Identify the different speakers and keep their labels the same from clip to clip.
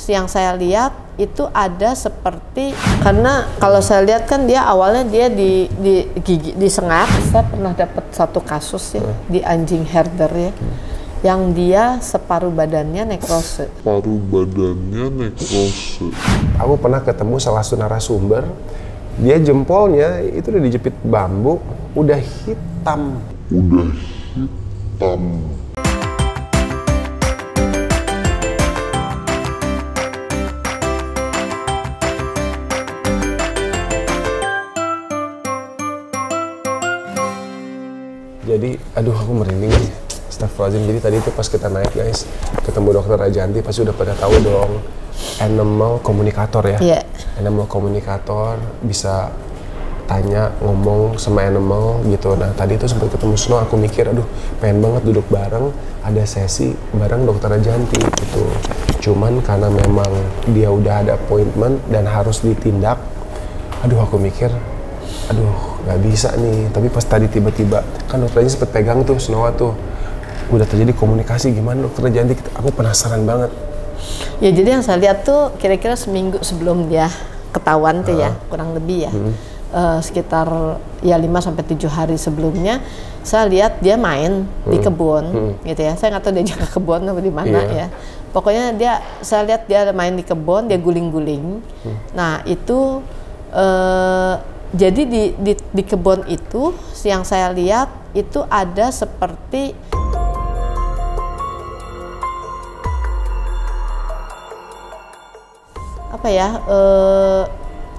Speaker 1: yang saya lihat itu ada seperti, karena kalau saya lihat kan dia awalnya dia di gigi disengat. Saya pernah dapat satu kasus ya di anjing herder ya, yang dia separuh badannya nekrose.
Speaker 2: Aku pernah ketemu salah satu narasumber, dia jempolnya itu udah dijepit bambu, udah hitam. Jadi, aduh aku merinding nih. Astagfirullahaladzim. Jadi tadi itu pas kita naik guys, ketemu dokter Rajanti, pasti udah pada tahu dong. Animal komunikator ya.
Speaker 1: Yeah.
Speaker 2: Animal komunikator, bisa tanya, ngomong sama animal gitu. Nah tadi itu sempat ketemu Snow, aku mikir aduh pengen banget duduk bareng, ada sesi bareng dokter Rajanti gitu. Cuman karena memang dia udah ada appointment dan harus ditindak, aduh aku mikir aduh nggak bisa nih. Tapi pas tadi tiba-tiba kan dokternya sempat pegang tuh Snow tuh, udah terjadi komunikasi. Gimana dokter Rajanti? Aku penasaran banget.
Speaker 1: Ya jadi yang saya lihat tuh kira-kira seminggu sebelum dia ketahuan tuh ya, kurang lebih ya. Sekitar ya 5-7 hari sebelumnya saya lihat dia main di kebun gitu ya. Saya nggak tahu dia ke kebun atau di mana ya. Pokoknya saya lihat dia main di kebun, dia guling-guling. Nah itu jadi di kebun itu yang saya lihat itu ada seperti apa ya,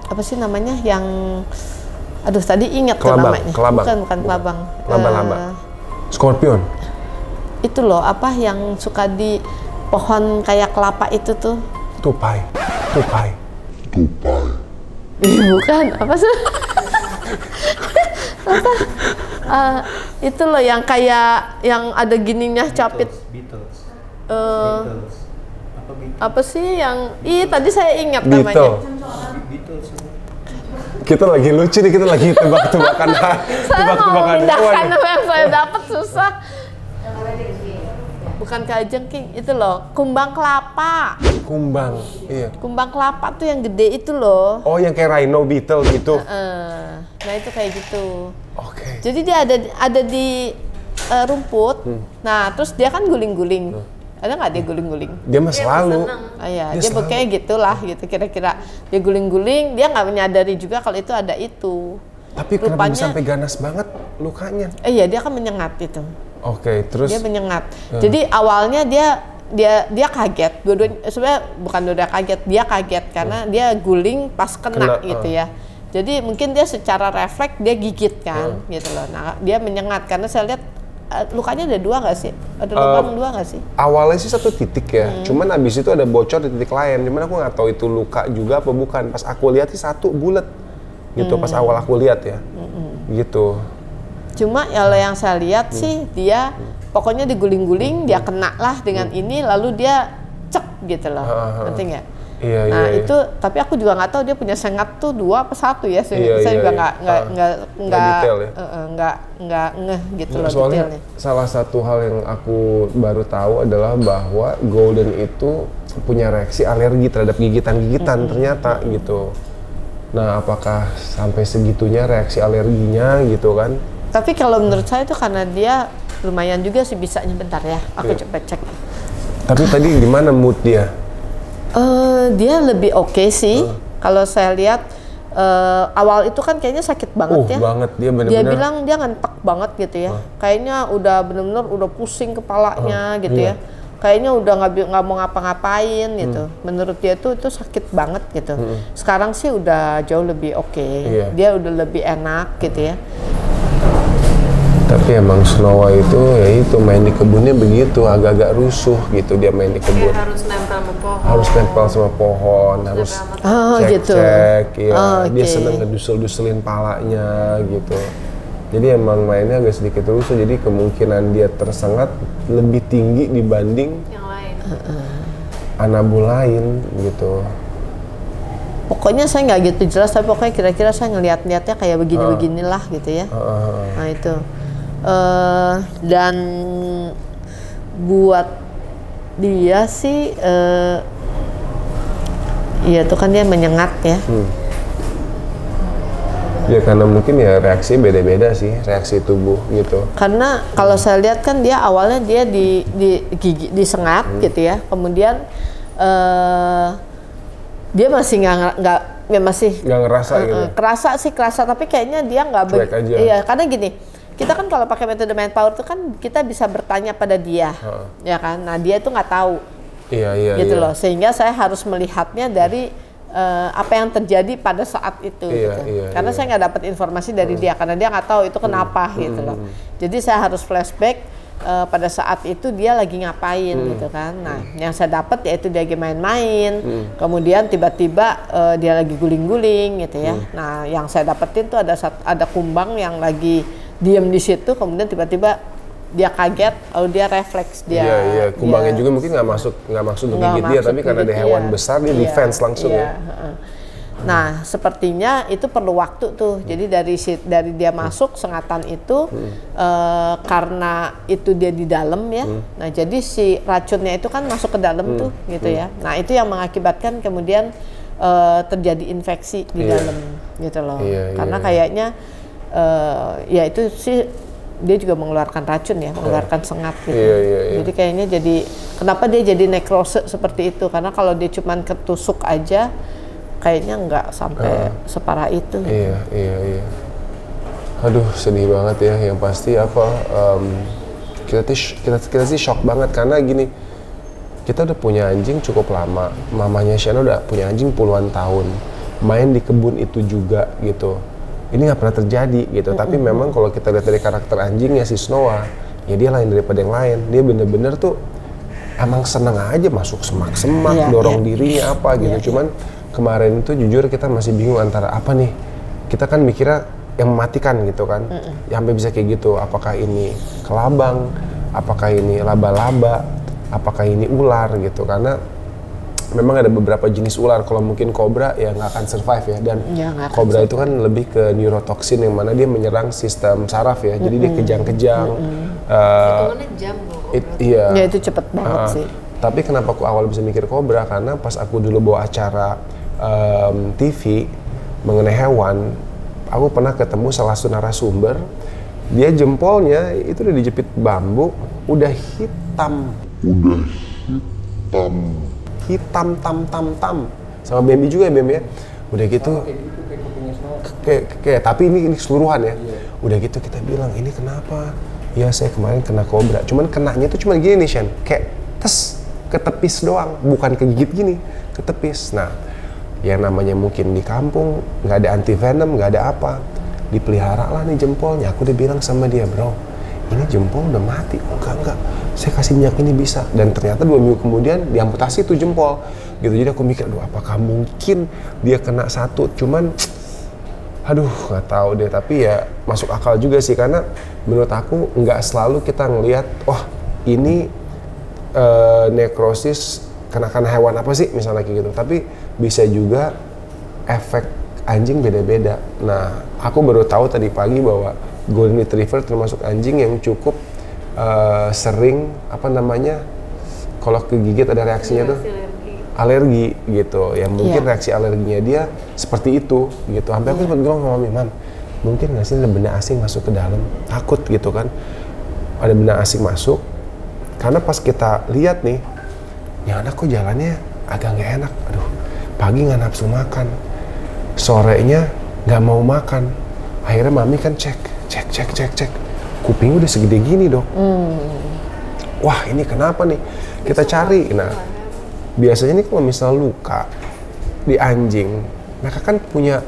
Speaker 1: apa sih namanya yang, aduh tadi ingat tuh namanya. Bukan kelabang.
Speaker 2: Laba-laba. Scorpion.
Speaker 1: Itu loh, apa yang suka di pohon kayak kelapa itu tuh?
Speaker 2: Tupai.
Speaker 1: Bukan, apa sih? Apa? Itu loh yang kayak yang ada gininya capit.
Speaker 3: Beatles.
Speaker 1: Apa sih yang tadi saya ingat namanya.
Speaker 2: Kita lagi lucu nih, kita lagi tebak-tebakan.
Speaker 1: Saya mau memindahkan apa yang saya dapat susah. Bukan kalajengking, itu loh, kumbang kelapa.
Speaker 2: Kumbang, iya.
Speaker 1: Kumbang kelapa tuh yang gede itu loh.
Speaker 2: Oh, yang kayak rhino beetle gitu.
Speaker 1: Nah itu kayak gitu.
Speaker 2: Oke.
Speaker 1: Jadi dia ada di rumput. Nah terus dia kan guling-guling. Ada nggak dia guling-guling?
Speaker 2: Dia mah selalu.
Speaker 1: Iya, dia kayak gitulah gitu kira-kira. Dia guling-guling, dia nggak menyadari juga kalau itu ada itu.
Speaker 2: Tapi kenapa bisa sampai ganas banget lukanya?
Speaker 1: Iya, dia kan menyengat itu.
Speaker 2: Oke, terus? Dia
Speaker 1: menyengat. Jadi awalnya dia kaget. Sebenarnya bukan udah kaget, dia kaget karena dia guling pas kena gitu ya. Jadi mungkin dia secara refleks dia gigit kan gitu loh. Nah, dia menyengat karena saya lihat lukanya ada 2 nggak sih? Ada lubang 2 nggak sih?
Speaker 2: Awalnya sih 1 titik ya, cuman abis itu ada bocor di titik lain. Dimana aku nggak tahu itu luka juga apa bukan. Pas aku lihat sih 1 bulat gitu. Pas awal aku lihat ya, gitu. Cuma
Speaker 1: yang saya lihat sih dia pokoknya diguling-guling, dia kena lah dengan ini, lalu dia cek gitu loh, ngerti nggak?
Speaker 2: Iya,
Speaker 1: nah
Speaker 2: iya,
Speaker 1: itu, tapi aku juga nggak tahu dia punya sengat tuh 2 apa 1 ya. Saya juga nggak ngeh gitu loh detailnya.
Speaker 2: Salah satu hal yang aku baru tahu adalah bahwa golden itu punya reaksi alergi terhadap gigitan-gigitan ternyata gitu. Nah apakah sampai segitunya reaksi alerginya gitu kan?
Speaker 1: Tapi kalau menurut saya itu karena dia lumayan juga sih bisanya. Bentar ya, aku coba cek.
Speaker 2: Tapi tadi gimana mood dia?
Speaker 1: Dia lebih oke sih. Kalau saya lihat awal itu kan kayaknya sakit banget ya.
Speaker 2: Banget, dia bener-bener.
Speaker 1: Dia bilang dia ngentek banget gitu ya. Kayaknya udah bener-bener udah pusing kepalanya gitu ya. Kayaknya udah nggak mau ngapa-ngapain gitu. Menurut dia tuh itu sakit banget gitu. Sekarang sih udah jauh lebih oke. Dia udah lebih enak gitu ya.
Speaker 2: Tapi emang Snow itu ya itu main di kebunnya begitu, agak-agak rusuh gitu dia main di kebun.
Speaker 3: Harus nempel sama pohon.
Speaker 2: Harus nempel sama pohon, harus cek-cek, ya. Dia seneng ngedusul-dusulin palanya gitu. Jadi emang mainnya agak sedikit rusuh, jadi kemungkinan dia tersengat lebih tinggi dibanding
Speaker 3: yang lain.
Speaker 2: anabu lain gitu.
Speaker 1: Pokoknya saya nggak gitu jelas, tapi pokoknya kira-kira saya ngeliat-liatnya kayak begini-beginilah gitu ya. Nah itu. Dan buat dia sih Iya, itu kan dia menyengat ya.
Speaker 2: Ya karena mungkin ya reaksi beda-beda sih, reaksi tubuh gitu.
Speaker 1: Karena kalau saya lihat kan dia awalnya dia di gigi disengat gitu ya, kemudian dia masih nggak ya masih
Speaker 2: nggak ngerasa gitu.
Speaker 1: Kerasa tapi kayaknya dia nggak iya, karena gini, kita kan kalau pakai metode mind power itu kan kita bisa bertanya pada dia, ya kan. Nah dia itu nggak tahu, gitu loh. Sehingga saya harus melihatnya dari apa yang terjadi pada saat itu, gitu. Karena saya nggak dapat informasi dari dia, karena dia nggak tahu itu kenapa, gitu loh. Jadi saya harus flashback pada saat itu dia lagi ngapain, gitu kan. Nah, yang saya dapat yaitu dia lagi main-main, kemudian tiba-tiba dia lagi guling-guling, gitu ya. Nah, yang saya dapetin tuh ada kumbang yang lagi diem di situ, kemudian tiba-tiba dia kaget, lalu dia refleks dia.
Speaker 2: Iya, kumbangnya juga mungkin nggak maksud menggigit dia, tapi karena ada hewan besar dia defense langsung ya. Nah, sepertinya itu perlu waktu tuh. Jadi dari dia masuk sengatan itu, karena itu dia di dalam ya. Nah, jadi si racunnya itu kan masuk ke dalam tuh, gitu ya. Nah, itu yang mengakibatkan kemudian terjadi infeksi di dalam, gitu loh. Karena kayaknya ya itu sih dia juga mengeluarkan racun ya, mengeluarkan sengat gitu. Jadi kayaknya kenapa dia jadi nekrose seperti itu? Karena kalau dia cuman ketusuk aja, kayaknya nggak sampai separah itu. Iya. Aduh, sedih banget ya. Yang pasti kita sih shock banget karena gini, kita udah punya anjing cukup lama. Mamanya Shana udah punya anjing puluhan tahun, main di kebun itu juga gitu. Ini nggak pernah terjadi gitu. Tapi memang kalau kita lihat dari karakter anjingnya si Snowa, ya dia lain daripada yang lain. Dia bener-bener tuh emang seneng aja masuk semak-semak, dorong dirinya apa gitu. Cuman kemarin itu jujur kita masih bingung antara apa nih. Kita kan mikirnya yang mematikan gitu kan. Sampai bisa kayak gitu. Apakah ini kelabang? Apakah ini laba-laba? Apakah ini ular gitu? Karena memang ada beberapa jenis ular. Kalau mungkin kobra ya nggak akan survive ya, dan kobra itu kan lebih ke neurotoksin yang mana dia menyerang sistem saraf ya, jadi dia kejang-kejang.
Speaker 3: Hitungannya jam loh.
Speaker 1: Ya itu cepet banget sih.
Speaker 2: Tapi kenapa aku awal bisa mikir kobra, karena pas aku dulu bawa acara TV mengenai hewan, aku pernah ketemu salah satu narasumber, dia jempolnya itu udah dijepit bambu, udah hitam. Hitam tam sama Bambi juga ya, Bambi ya. Udah gitu kayak tapi ini keseluruhan ya. Udah gitu kita bilang, ini kenapa? Ya saya kemarin kena kobra, cuman kenanya itu cuma gini nih Shen, kayak ketepis doang, bukan kegigit gini, ketepis. Nah, yang namanya mungkin di kampung nggak ada anti venom, nggak ada apa, dipelihara lah nih jempolnya. Aku udah bilang sama dia, bro, ini jempol udah mati. Enggak, saya kasih minyak ini bisa. Dan ternyata 2 minggu kemudian diamputasi tuh jempol gitu. Jadi aku mikir, aduh apakah mungkin dia kena satu, cuman aduh nggak tahu deh. Tapi ya masuk akal juga sih, karena menurut aku nggak selalu kita ngelihat wah ini nekrosis karena hewan apa sih misalnya kayak gitu, tapi bisa juga efek anjing beda-beda. Nah, aku baru tahu tadi pagi bahwa Golden Retriever termasuk anjing yang cukup sering kalau kegigit ada reaksinya tuh alergi gitu. Yang mungkin reaksi alerginya dia seperti itu gitu. Sampai aku sempat bilang sama Mami, Mam, mungkin nggak sih ada benda asing masuk ke dalam? Takut gitu kan, ada benda asing masuk. Karena pas kita lihat nih, yang anak kok jalannya agak nggak enak. Aduh, pagi nggak nafsu makan, sorenya nggak mau makan. Akhirnya Mami kan cek, kupingnya udah segede gini dok. Wah ini kenapa nih? Kita cari. Nah biasanya nih kalau misal luka di anjing, mereka kan punya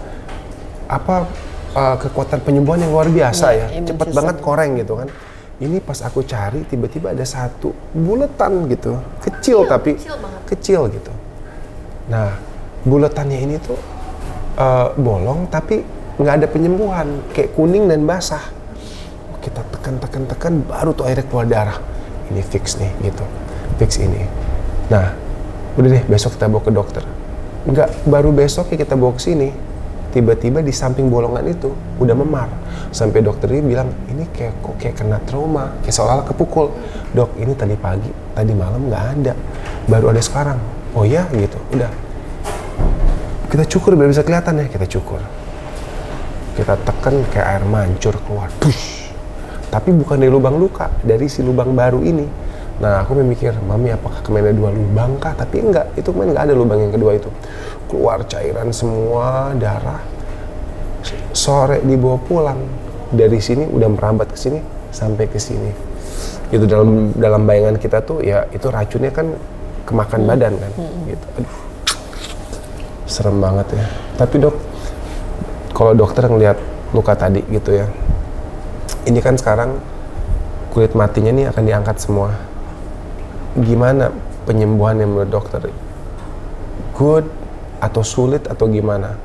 Speaker 2: kekuatan penyembuhan yang luar biasa ya, cepet banget koreng gitu kan. Ini pas aku cari tiba-tiba ada satu buletan gitu, kecil tapi kecil gitu. Nah buletannya ini tuh bolong tapi nggak ada penyembuhan, kayak kuning dan basah. Kita tekan baru tuh akhirnya keluar darah. Ini fix nih gitu, fix ini. Nah udah deh, besok kita bawa ke dokter. Baru besok ya kita bawa ke sini, tiba-tiba di samping bolongan itu udah memar. Sampai dokternya bilang ini kayak kena trauma, kayak seolah-olah kepukul. Dok, ini tadi pagi, tadi malam nggak ada, baru ada sekarang. Oh ya gitu, udah. Kita cukur biar bisa kelihatan ya, kita cukur. Kita tekan kayak air mancur keluar. Push. Tapi bukan dari lubang luka, dari si lubang baru ini. Nah, aku memikir, Mami apakah kemarin ada 2 lubang kah? Tapi enggak, itu kemarin enggak ada lubang yang kedua itu. Keluar cairan semua, darah. Sore dibawa pulang. Dari sini udah merambat ke sini sampai ke sini. Itu dalam bayangan kita tuh ya itu racunnya kan kemakan badan kan. Gitu. Aduh. Serem banget ya. Tapi dok, kalau dokter ngelihat luka tadi gitu ya. Ini kan sekarang kulit matinya nih akan diangkat semua. Gimana penyembuhannya menurut dokter? Good atau sulit atau gimana?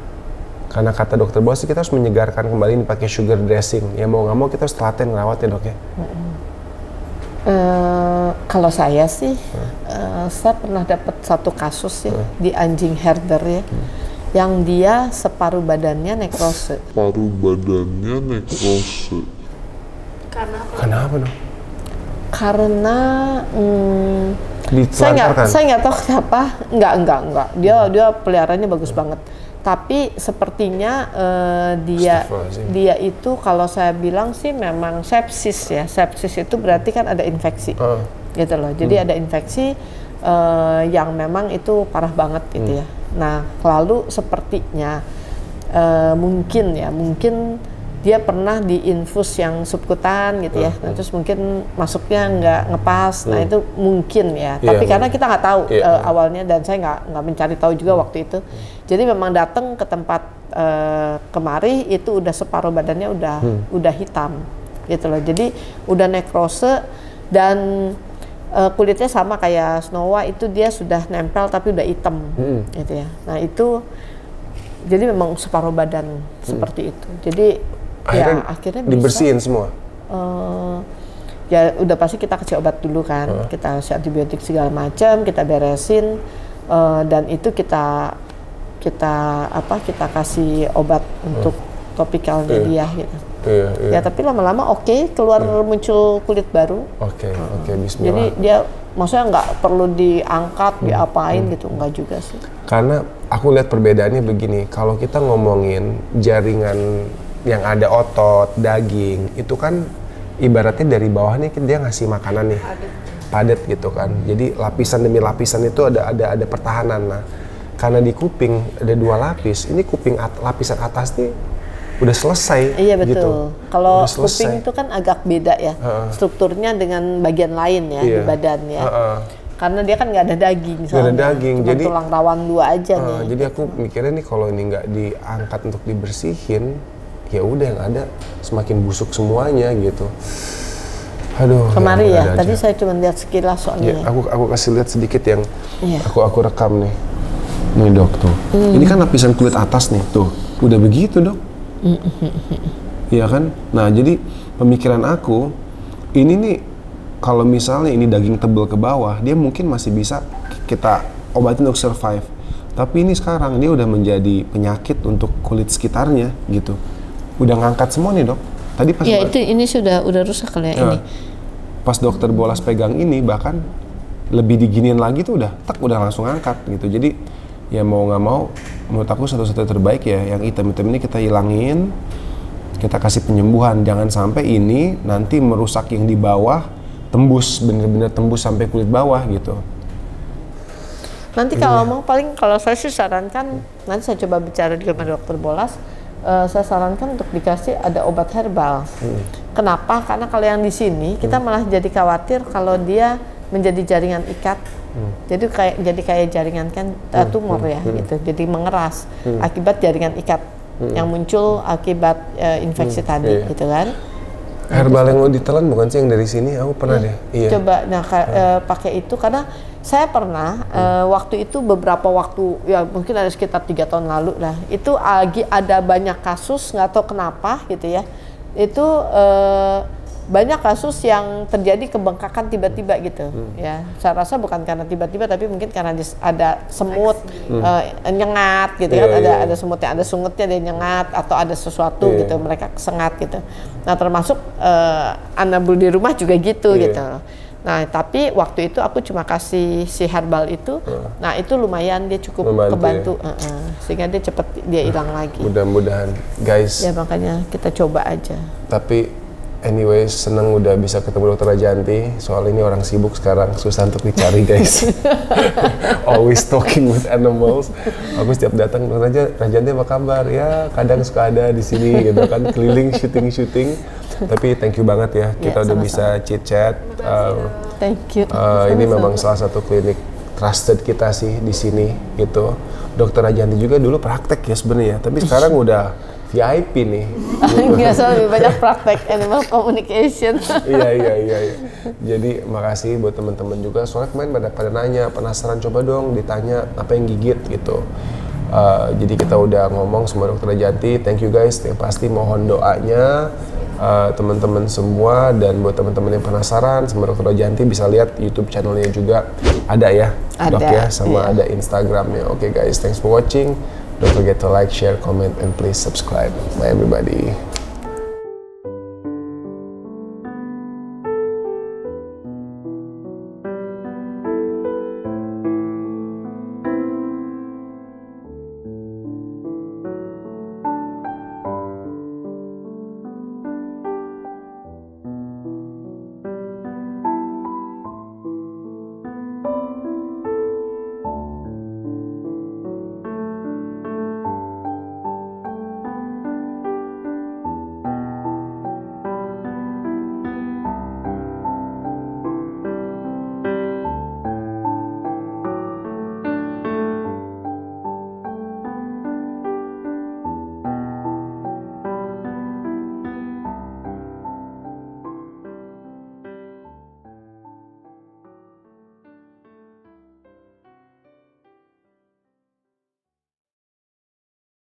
Speaker 2: Karena kata dokter bahwa sih kita harus menyegarkan kembali ini pakai sugar dressing. Ya mau nggak mau kita harus telaten ngerawat ya dok ya.
Speaker 1: Kalau saya sih, saya pernah dapat satu kasus ya di anjing herder ya, yang dia separuh badannya nekrose.
Speaker 2: Kenapa dok?
Speaker 1: Karena
Speaker 2: Ditelantarkan?
Speaker 1: saya nggak tahu kenapa. Enggak. Dia peliharaannya bagus banget. Tapi sepertinya dia itu kalau saya bilang sih memang sepsis ya. Sepsis itu berarti kan ada infeksi, gitu loh. Jadi ada infeksi yang memang itu parah banget gitu ya. Nah, lalu sepertinya mungkin dia pernah diinfus yang subkutan gitu ya. Nah, terus mungkin masuknya nggak ngepas. Nah, itu mungkin ya. Tapi karena kita nggak tahu awalnya, dan saya nggak mencari tahu juga waktu itu. Jadi memang datang ke tempat kemari itu udah separuh badannya udah hitam gitu loh. Jadi udah nekrose dan kulitnya sama kayak Snow White, itu dia sudah nempel tapi udah hitam gitu ya. Nah, itu jadi memang separuh badan seperti itu. Jadi akhirnya bisa
Speaker 2: dibersihin semua.
Speaker 1: Ya udah pasti kita kasih obat dulu kan, kita kasih antibiotik segala macam, kita beresin, dan itu kita kasih obat untuk topikalnya dia gitu. Ya tapi lama-lama keluar muncul kulit baru. Oke,
Speaker 2: bismillah.
Speaker 1: Jadi dia maksudnya nggak perlu diangkat, diapain gitu, nggak juga sih.
Speaker 2: Karena aku lihat perbedaannya begini, kalau kita ngomongin jaringan yang ada otot, daging, itu kan ibaratnya dari bawah nih dia ngasih makanan nih, padat gitu kan. Jadi lapisan demi lapisan itu ada pertahanan. Nah, karena di kuping ada 2 lapis, ini kuping lapisan atas nih udah selesai.
Speaker 1: Iya betul.
Speaker 2: Gitu.
Speaker 1: Kalau kuping itu kan agak beda ya, strukturnya dengan bagian lain ya di badan ya. Karena dia kan nggak ada daging,
Speaker 2: nggak ada daging,
Speaker 1: cuma
Speaker 2: jadi
Speaker 1: tulang rawan 2 aja nih.
Speaker 2: Jadi aku mikirnya nih kalau ini nggak diangkat untuk dibersihin, ya udah yang ada semakin busuk semuanya gitu. Aduh.
Speaker 1: Kemari ya, tadi saya cuma lihat sekilas soalnya.
Speaker 2: Ya, aku kasih lihat sedikit yang aku rekam nih. Nih dok tuh, ini kan lapisan kulit atas nih tuh, udah begitu dok. Iya kan? Nah jadi pemikiran aku, ini nih kalau misalnya ini daging tebel ke bawah, dia mungkin masih bisa kita obatin untuk survive. Tapi ini sekarang dia udah menjadi penyakit untuk kulit sekitarnya gitu. Udah ngangkat semua nih dok. Tadi pas
Speaker 1: ini sudah rusak kali ya ini.
Speaker 2: Pas dokter Bolas pegang ini bahkan lebih diginiin lagi tuh udah langsung angkat gitu. Jadi ya mau nggak mau menurut aku satu-satunya terbaik ya yang hitam-hitam ini kita hilangin, kita kasih penyembuhan. Jangan sampai ini nanti merusak yang di bawah, bener-bener tembus sampai kulit bawah gitu.
Speaker 1: Nanti kalau mau kalau saya sih sarankan, nanti saya coba bicara dengan dokter Bolas, saya sarankan untuk dikasih ada obat herbal. Kenapa? Karena kalau yang di sini kita malah jadi khawatir kalau dia menjadi jaringan ikat. Jadi kayak jaringan kan tumor ya gitu. Jadi mengeras akibat jaringan ikat yang muncul akibat infeksi tadi gitu kan.
Speaker 2: Herbal yang lo ditelan bukan sih yang dari sini? Aku pernah deh. Iya.
Speaker 1: Coba pakai itu karena saya pernah waktu itu beberapa waktu ya mungkin ada sekitar 3 tahun lalu lah. Itu lagi ada banyak kasus nggak tahu kenapa gitu ya. Itu banyak kasus yang terjadi kebengkakan tiba-tiba gitu ya. Saya rasa bukan karena tiba-tiba tapi mungkin karena ada semut nyengat gitu kan. Ada semutnya, ada sungutnya dia nyengat atau ada sesuatu gitu mereka kesengat gitu. Nah termasuk anabul di rumah juga gitu gitu. Nah, tapi waktu itu aku cuma kasih si herbal itu. Nah, itu lumayan dia cukup kebantu. Ya? Sehingga dia cepet dia hilang lagi.
Speaker 2: Mudah-mudahan, guys.
Speaker 1: Ya makanya kita coba aja.
Speaker 2: Tapi anyways, seneng udah bisa ketemu Dokter Rajanti. Soal ini orang sibuk sekarang, susah untuk dicari guys. Always talking with animals. Aku setiap datang, Dokter Rajanti apa kabar? Ya kadang suka ada di sini gitu kan, keliling syuting. Tapi thank you banget ya, kita udah bisa chit-chat.
Speaker 1: Thank you.
Speaker 2: Ini memang salah satu klinik trusted kita sih di sini gitu. Dokter Rajanti juga dulu praktek ya sebenarnya, tapi sekarang udah VIP nih.
Speaker 1: Enggak, lebih banyak praktek animal communication.
Speaker 2: Iya. Jadi makasih buat teman-teman juga. Soalnya kemarin pada nanya, penasaran, coba dong ditanya apa yang gigit gitu. Jadi kita udah ngomong sama Dokter Rajanti. Thank you guys. Yang pasti mohon doanya teman-teman semua, dan buat teman-teman yang penasaran sama Dokter Rajanti bisa lihat YouTube channelnya juga ada ya, Dok ya, sama ada Instagramnya. Oke guys, thanks for watching. Don't forget to like, share, comment, and please subscribe. Bye everybody.